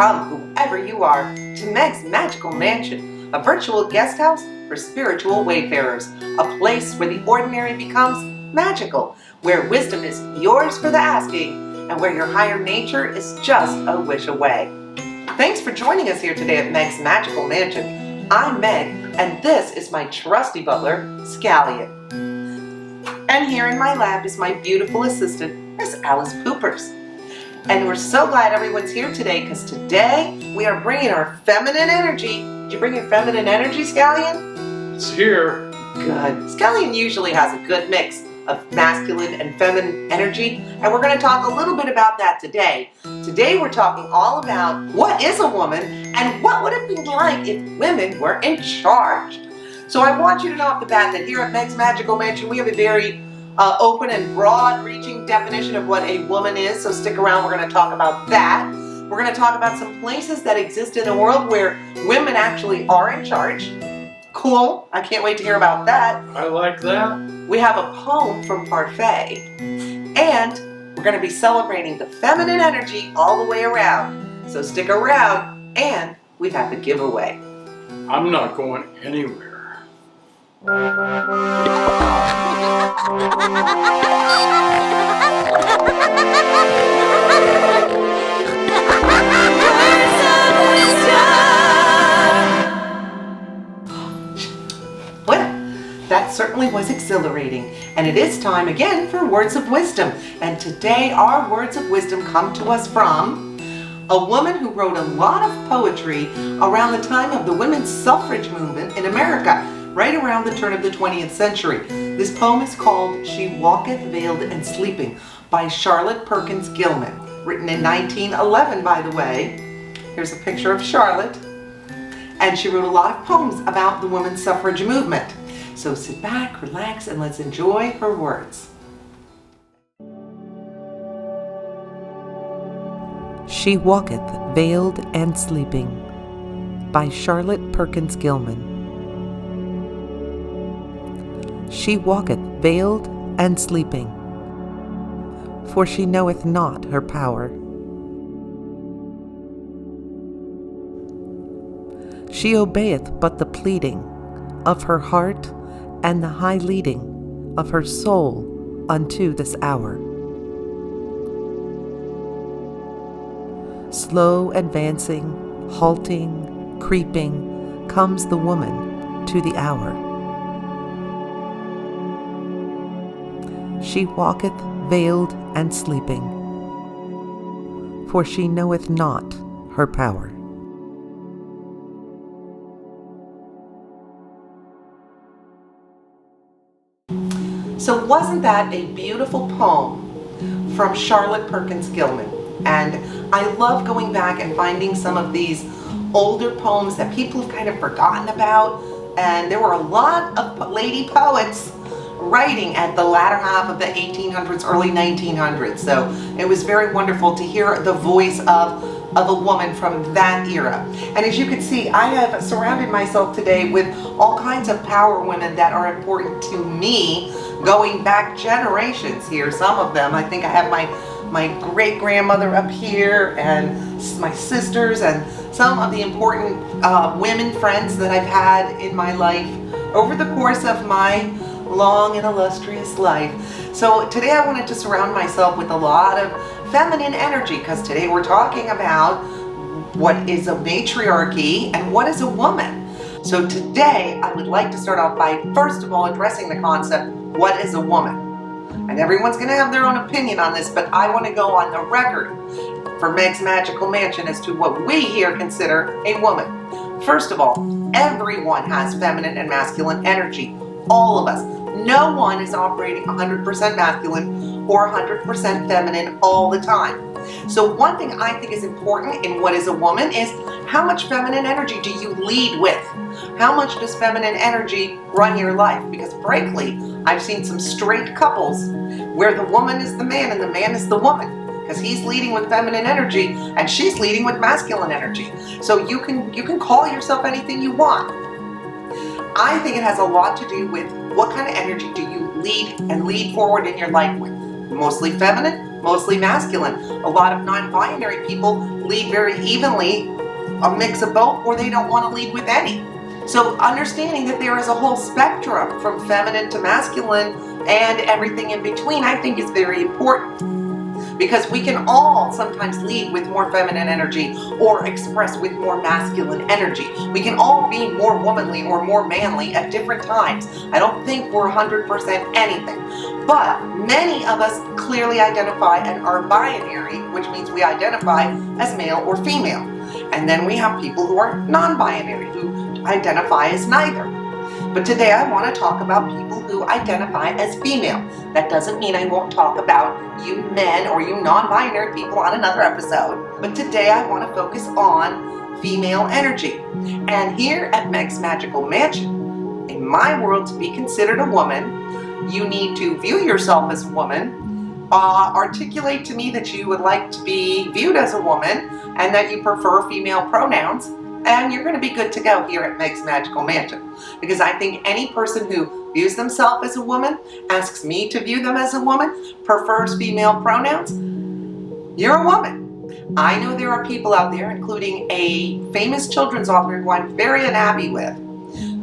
Welcome, whoever you are, to Meg's Magical Mansion, a virtual guest house for spiritual wayfarers, a place where the ordinary becomes magical, where wisdom is yours for the asking, and where your higher nature is just a wish away. Thanks for joining us here today at Meg's Magical Mansion. I'm Meg, and this is my trusty butler, Scallion. And here in my lab is my beautiful assistant, Miss Alice Poopers. And we're so glad everyone's here today, because today we are bringing our feminine energy. Did you bring your feminine energy, Scallion? It's here. Good. Scallion usually has a good mix of masculine and feminine energy, and we're going to talk a little bit about that today. Today we're talking all about what is a woman and what would it be like if women were in charge. So I want you to know off the bat that here at Meg's Magical Mansion we have a very open and broad-reaching definition of what a woman is, so stick around, we're going to talk about that. We're going to talk about some places that exist in a world where women actually are in charge. Cool, I can't wait to hear about that. I like that. We have a poem from Parfait, and we're going to be celebrating the feminine energy all the way around. So stick around, and we have the giveaway. I'm not going anywhere. That certainly was exhilarating, and it is time again for words of wisdom. And today our words of wisdom come to us from a woman who wrote a lot of poetry around the time of the women's suffrage movement in America, right around the turn of the 20th century. This poem is called She Walketh Veiled and Sleeping by Charlotte Perkins Gilman, written in 1911, by the way. Here's a picture of Charlotte, and she wrote a lot of poems about the women's suffrage movement. So sit back, relax, and let's enjoy her words. She Walketh Veiled and Sleeping by Charlotte Perkins Gilman. She walketh veiled and sleeping, for she knoweth not her power. She obeyeth but the pleading of her heart and the high leading of her soul unto this hour. Slow advancing, halting, creeping, comes the woman to the hour. She walketh veiled and sleeping, for she knoweth not her power. So wasn't that a beautiful poem from Charlotte Perkins Gilman? And I love going back and finding some of these older poems that people have kind of forgotten about. And there were a lot of lady poets writing at the latter half of the 1800s, early 1900s. So it was very wonderful to hear the voice of a woman from that era. And as you can see, I have surrounded myself today with all kinds of power women that are important to me, going back generations here. Some of them, I think I have my great-grandmother up here, and my sisters, and some of the important women friends that I've had in my life over the course of my long and illustrious life. So today I wanted to surround myself with a lot of feminine energy, because today we're talking about what is a matriarchy and what is a woman. So today I would like to start off by first of all addressing the concept, what is a woman? And everyone's going to have their own opinion on this, but I want to go on the record for Meg's Magical Mansion as to what we here consider a woman. First of all, everyone has feminine and masculine energy. All of us. No one is operating 100% masculine or 100% feminine all the time. So one thing I think is important in what is a woman is how much feminine energy do you lead with? How much does feminine energy run your life? Because frankly, I've seen some straight couples where the woman is the man and the man is the woman, because he's leading with feminine energy and she's leading with masculine energy. So you can call yourself anything you want. I think it has a lot to do with what kind of energy do you lead forward in your life with. Mostly feminine mostly masculine. A lot of non-binary people lead very evenly, a mix of both, or they don't want to lead with any. So understanding that there is a whole spectrum from feminine to masculine and everything in between, I think is very important. Because we can all sometimes lead with more feminine energy or express with more masculine energy. We can all be more womanly or more manly at different times. I don't think we're 100% anything. But many of us clearly identify and are binary, which means we identify as male or female. And then we have people who are non-binary, who identify as neither. But today I want to talk about people who identify as female. That doesn't mean I won't talk about you men or you non-binary people on another episode. But today I want to focus on female energy. And here at Meg's Magical Mansion, in my world, to be considered a woman, you need to view yourself as a woman, articulate to me that you would like to be viewed as a woman, and that you prefer female pronouns, and you're going to be good to go here at Meg's Magical Mansion. Because I think any person who views themselves as a woman, asks me to view them as a woman, prefers female pronouns, you're a woman. I know there are people out there, including a famous children's author who I'm very unhappy with,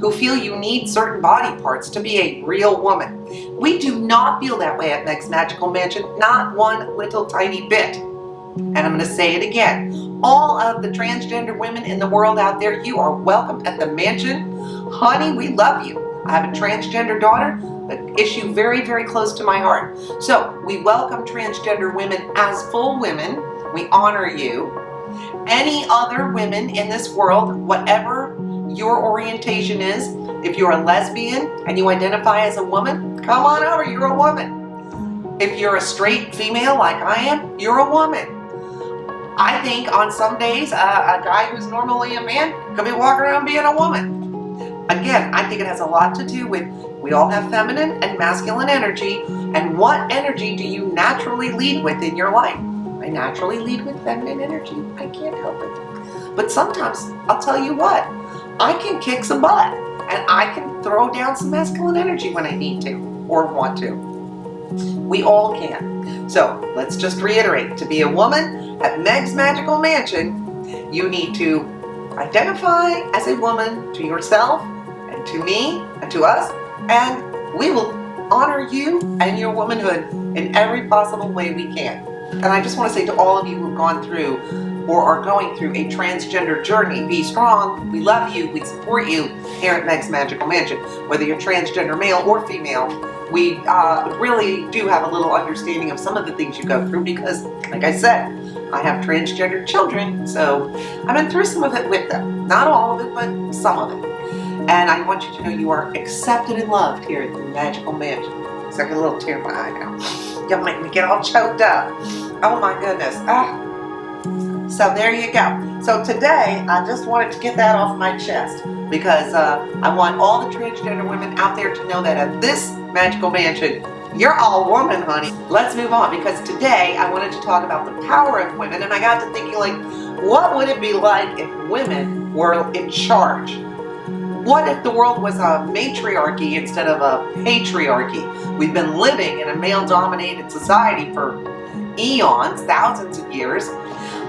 who feel you need certain body parts to be a real woman. We do not feel that way at Meg's Magical Mansion, not one little tiny bit. And I'm going to say it again. All of the transgender women in the world out there, you are welcome at the mansion. Honey, we love you. I have a transgender daughter, an issue very, very close to my heart. So we welcome transgender women as full women. We honor you. Any other women in this world, whatever your orientation is, if you're a lesbian and you identify as a woman, come on over, you're a woman. If you're a straight female like I am, you're a woman. I think on some days, a guy who's normally a man could be walking around being a woman. Again, I think it has a lot to do with we all have feminine and masculine energy, and what energy do you naturally lead with in your life? I naturally lead with feminine energy. I can't help it. But sometimes, I'll tell you what, I can kick some butt, and I can throw down some masculine energy when I need to or want to. We all can. So let's just reiterate, to be a woman at Meg's Magical Mansion, you need to identify as a woman to yourself and to me and to us, and we will honor you and your womanhood in every possible way we can. And I just want to say to all of you who've gone through or are going through a transgender journey, be strong. We love you. We support you here at Meg's Magical Mansion. Whether you're transgender male or female, we really do have a little understanding of some of the things you go through because, like I said, I have transgender children, so I've been through some of it with them. Not all of it, but some of it. And I want you to know you are accepted and loved here at the Magical Mansion. It's like a little tear in my eye now. You'll make me get all choked up. Oh my goodness. So there you go. So today, I just wanted to get that off my chest because I want all the transgender women out there to know that at this Magical Mansion, you're all woman, honey. Let's move on because today I wanted to talk about the power of women, and I got to thinking, like, what would it be like if women were in charge? What if the world was a matriarchy instead of a patriarchy? We've been living in a male-dominated society for eons, thousands of years.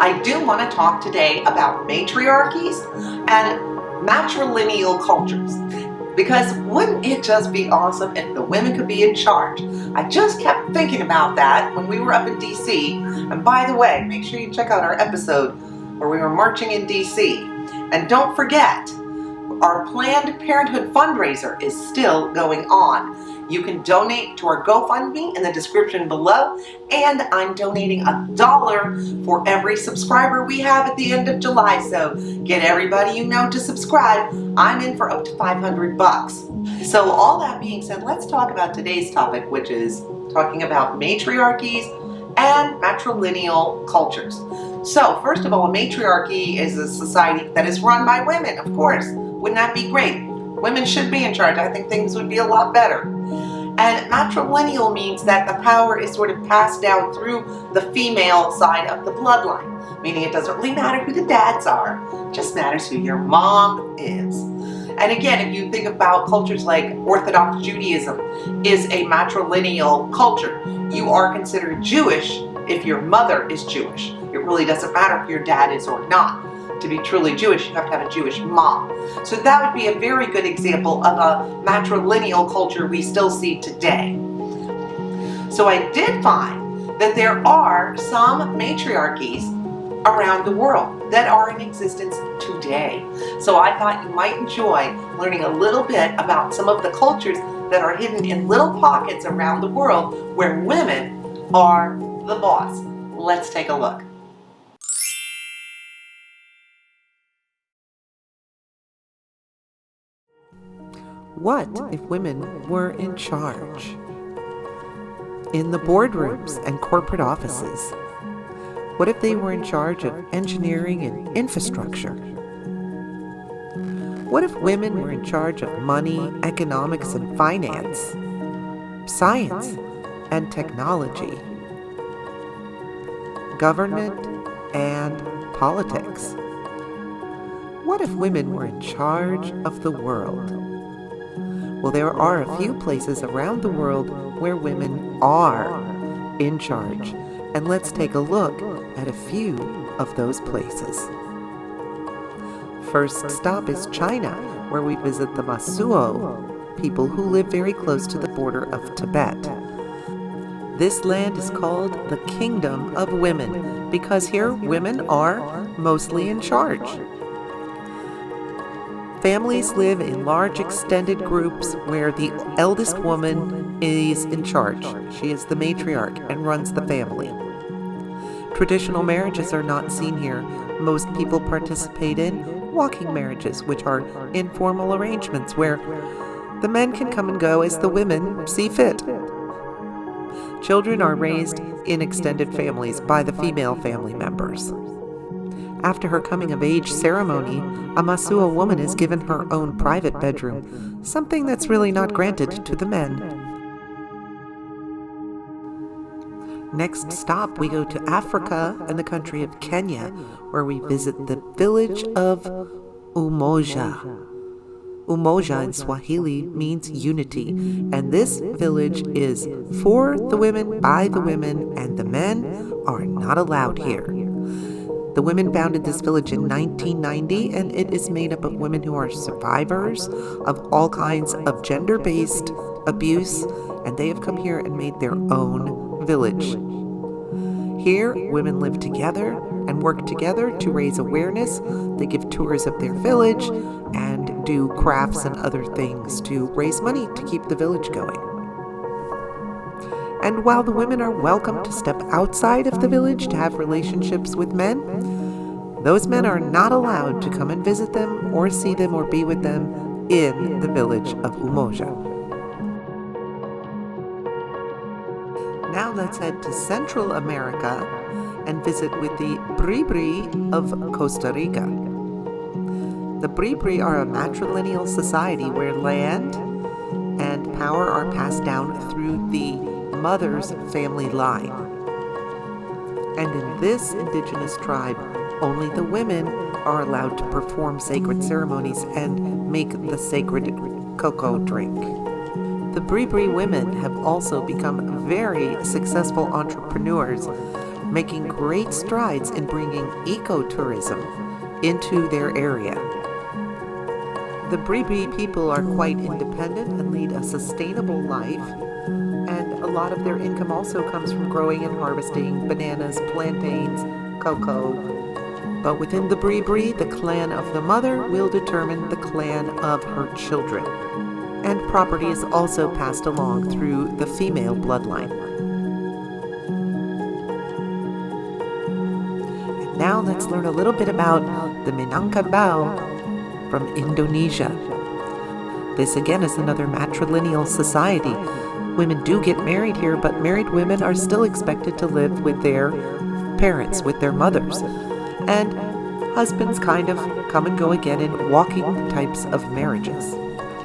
I do want to talk today about matriarchies and matrilineal cultures. Because wouldn't it just be awesome if the women could be in charge? I just kept thinking about that when we were up in DC. And by the way, make sure you check out our episode where we were marching in DC. And don't forget, our Planned Parenthood fundraiser is still going on. You can donate to our GoFundMe in the description below, and I'm donating $1 for every subscriber we have at the end of July. So get everybody you know to subscribe. I'm in for up to $500. So all that being said, let's talk about today's topic, which is talking about matriarchies and matrilineal cultures. So first of all, a matriarchy is a society that is run by women, of course. Wouldn't that be great? Women should be in charge. I think things would be a lot better. And matrilineal means that the power is sort of passed down through the female side of the bloodline. Meaning it doesn't really matter who the dads are. It just matters who your mom is. And again, if you think about cultures like Orthodox Judaism is a matrilineal culture. You are considered Jewish if your mother is Jewish. It really doesn't matter if your dad is or not. To be truly Jewish, you have to have a Jewish mom. So that would be a very good example of a matrilineal culture we still see today. So I did find that there are some matriarchies around the world that are in existence today. So I thought you might enjoy learning a little bit about some of the cultures that are hidden in little pockets around the world where women are the boss. Let's take a look. What if women were in charge? In the boardrooms and corporate offices. What if they were in charge of engineering and infrastructure? What if women were in charge of money, economics and finance, science and technology, government and politics? What if women were in charge of the world? Well, there are a few places around the world where women are in charge, and let's take a look at a few of those places. First stop is China, where we visit the Masuo, people who live very close to the border of Tibet. This land is called the Kingdom of Women because here women are mostly in charge. Families live in large extended groups where the eldest woman is in charge. She is the matriarch and runs the family. Traditional marriages are not seen here. Most people participate in walking marriages, which are informal arrangements where the men can come and go as the women see fit. Children are raised in extended families by the female family members. After her coming-of-age ceremony, a Masuo woman is given her own private bedroom, something that's really not granted to the men. Next stop, we go to Africa and the country of Kenya, where we visit the village of Umoja. Umoja in Swahili means unity, and this village is for the women, by the women, and the men are not allowed here. The women founded this village in 1990, and it is made up of women who are survivors of all kinds of gender-based abuse, and they have come here and made their own village. Here, women live together and work together to raise awareness. They give tours of their village and do crafts and other things to raise money to keep the village going. And while the women are welcome to step outside of the village to have relationships with men, those men are not allowed to come and visit them or see them or be with them in the village of Umoja. Now let's head to Central America and visit with the Bribri of Costa Rica. The Bribri are a matrilineal society where land and power are passed down through the mother's family line. And in this indigenous tribe, only the women are allowed to perform sacred ceremonies and make the sacred cocoa drink. The Bribri women have also become very successful entrepreneurs, making great strides in bringing ecotourism into their area. The Bribri people are quite independent and lead a sustainable life, and a lot of their income also comes from growing and harvesting bananas, plantains, cocoa. But within the Bribri, the clan of the mother will determine the clan of her children. And property is also passed along through the female bloodline. And now let's learn a little bit about the Minangkabau from Indonesia. This again is another matrilineal society. Women do get married here, but married women are still expected to live with their parents, with their mothers. And husbands kind of come and go again in walking types of marriages.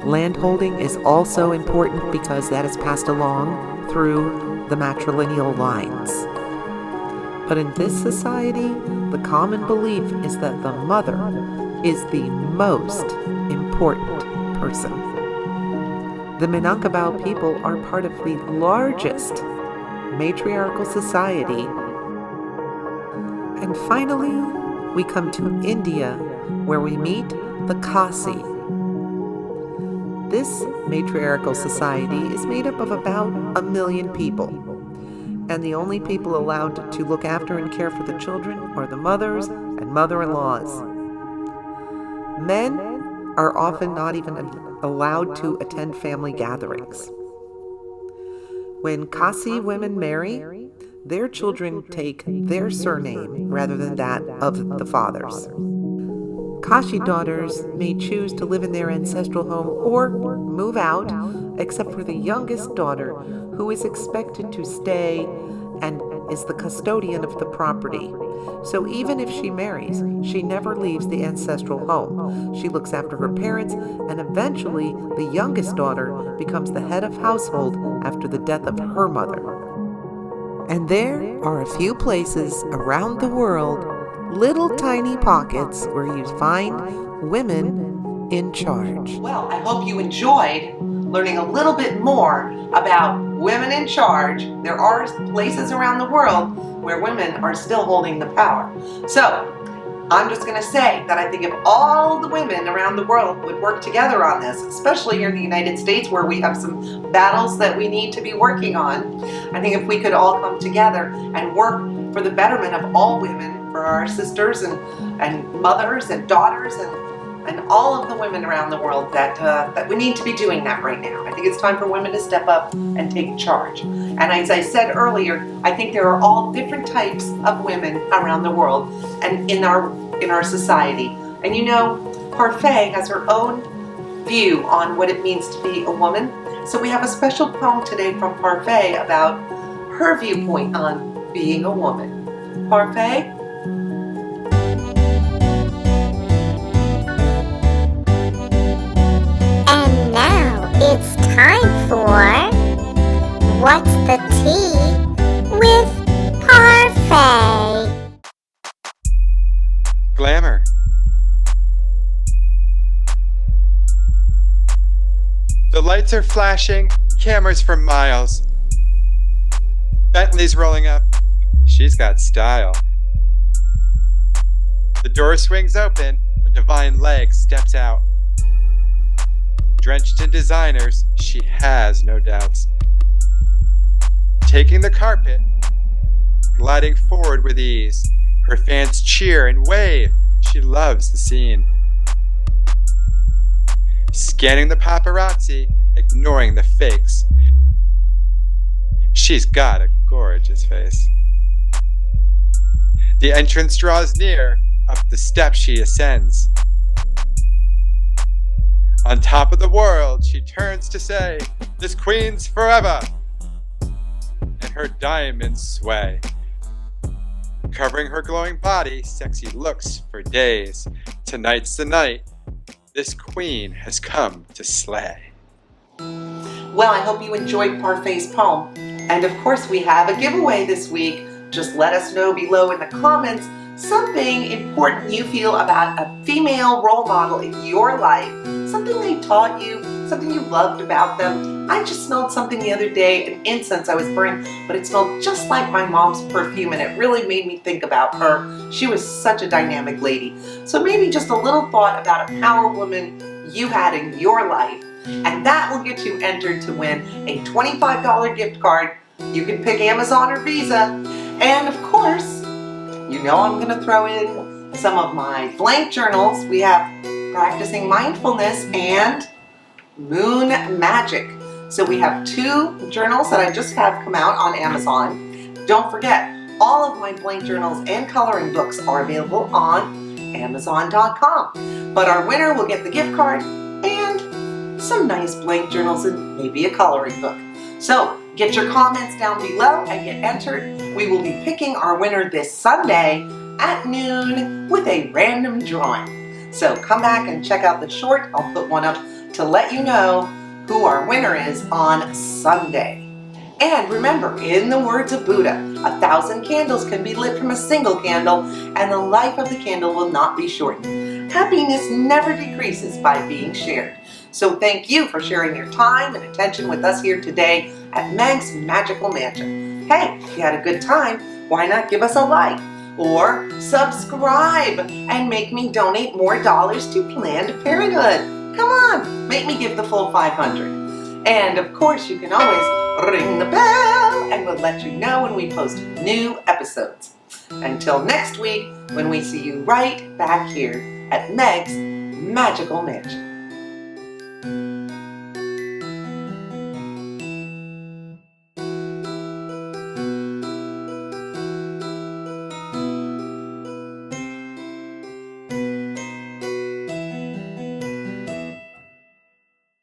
Landholding is also important because that is passed along through the matrilineal lines. But in this society, the common belief is that the mother is the most important person. The Minangkabau people are part of the largest matriarchal society And finally, we come to India, where we meet the Kasi. This matriarchal society is made up of about 1 million people, and the only people allowed to look after and care for the children are the mothers and mother-in-laws. Men are often not even allowed to attend family gatherings. When Kasi women marry, their children take their surname rather than that of the fathers. Kashi daughters may choose to live in their ancestral home or move out, except for the youngest daughter, who is expected to stay and is the custodian of the property. So even if she marries, she never leaves the ancestral home. She looks after her parents, and eventually the youngest daughter becomes the head of household after the death of her mother. And there are a few places around the world, little tiny pockets, where you find women in charge. Well, I hope you enjoyed learning a little bit more about women in charge. There are places around the world where women are still holding the power. So, I'm just going to say that I think if all the women around the world would work together on this, especially here in the United States where we have some battles that we need to be working on, I think if we could all come together and work for the betterment of all women, for our sisters and mothers and daughters and all of the women around the world, that we need to be doing that right now. I think it's time for women to step up and take charge. And as I said earlier, I think there are all different types of women around the world and in our society. And you know, Parfait has her own view on what it means to be a woman. So we have a special poem today from Parfait about her viewpoint on being a woman. Parfait? And now it's time for What's the Tea with Parfait. Glamour. The lights are flashing, cameras for miles. Bentley's rolling up. She's got style. The door swings open, a divine leg steps out. Drenched in designers, she has no doubts. Taking the carpet, gliding forward with ease. Her fans cheer and wave. She loves the scene. Scanning the paparazzi, ignoring the fakes. She's got a gorgeous face. The entrance draws near, up the steps she ascends. On top of the world, she turns to say, "This queen's forever!" And her diamonds sway. Covering her glowing body, sexy looks for days. Tonight's the night. This queen has come to slay. Well, I hope you enjoyed Parfait's poem. And of course, we have a giveaway this week. Just let us know below in the comments something important you feel about a female role model in your life. Something they taught you, something you loved about them. I just smelled something the other day, an incense I was burning, but it smelled just like my mom's perfume, and it really made me think about her. She was such a dynamic lady. So maybe just a little thought about a power woman you had in your life, and that will get you entered to win a $25 gift card. You can pick Amazon or Visa. And of course, you know I'm going to throw in some of my blank journals. We have Practicing Mindfulness and Moon Magic. So we have 2 journals that I just have come out on Amazon. Don't forget, all of my blank journals and coloring books are available on Amazon.com. But our winner will get the gift card and some nice blank journals and maybe a coloring book. So get your comments down below and get entered. We will be picking our winner this Sunday at noon with a random drawing. So come back and check out the short. I'll put one up to let you know who our winner is on Sunday. And remember, in the words of Buddha, 1,000 candles can be lit from a single candle, and the life of the candle will not be shortened. Happiness never decreases by being shared. So thank you for sharing your time and attention with us here today at Meg's Magical Mansion. Hey, if you had a good time, why not give us a like? or subscribe and make me donate more dollars to Planned Parenthood. Come on, make me give the full 500. And of course, you can always ring the bell and we'll let you know when we post new episodes. Until next week, when we see you right back here at Meg's Magical Mansion.